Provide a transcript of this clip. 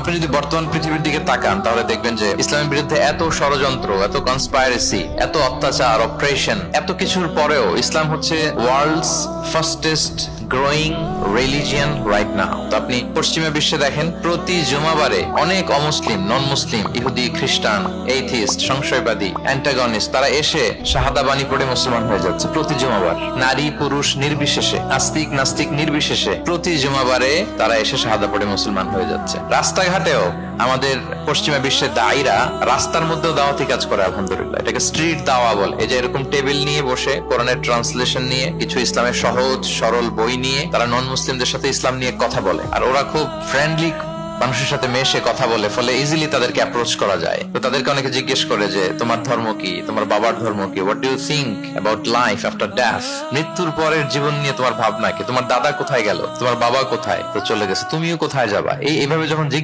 আপনি যদি বর্তমান পৃথিবীর দিকে তাকান তাহলে দেখবেন যে ইসলামের বিরুদ্ধে এত ষড়যন্ত্র, এত কনস্পাইরেসি, এত অত্যাচার, অপারেশন, এত কিছুর পরেও ইসলাম হচ্ছে world's fastest growing religion right now. তো আপনি পশ্চিমা বিশ্বে দেখেন প্রতি জুমাবারে অনেক অমুসলিম, নন মুসলিম, ইহুদি, খ্রিস্টান, এইথিস্ট, সংশয়বাদী, অ্যান্টাগনিস্ট তারা এসে শাহাদা বাণী পড়ে মুসলমান হয়ে যাচ্ছে প্রতি জুমাবার। নারী পুরুষ নির্বিশেষে, আস্তিক নাস্তিক নির্বিশেষে প্রতি জুমাবারে তারা এসে শাহাদা পড়ে মুসলমান হয়ে যাচ্ছে। রাস্তাঘাটেও আমাদের পশ্চিমা বিশ্বের দায়ীরা রাস্তার মধ্যেও দাওয়াতি কাজ করে, আলহামদুলিল্লাহ। এটাকে স্ট্রিট দাওয়া বলে। এই যে এরকম টেবিল নিয়ে বসে কোরআনের ট্রান্সলেশন নিয়ে, কিছু ইসলামের সহজ সরল বই নিয়ে তারা নন মুসলিমদের সাথে ইসলাম নিয়ে কথা বলে। আর ওরা খুব ফ্রেন্ডলি মানুষের সাথে মেশে কথা বলে, ফলে ইজিলি তাদেরকে অ্যাপ্রোচ করা যায়। তো তাদেরকে অনেকে জিজ্ঞেস করে যে তোমার ধর্ম কি, তোমার বাবার ধর্ম কি, what do you think about life after death, মৃত্যুর পরের জীবন নিয়ে তোমার ভাবনা কি, তোমার দাদা কোথায় গেল, তোমার বাবা কোথায়, তো চলে গেছে, তুমিও কোথায় যাবা। এইভাবে যখন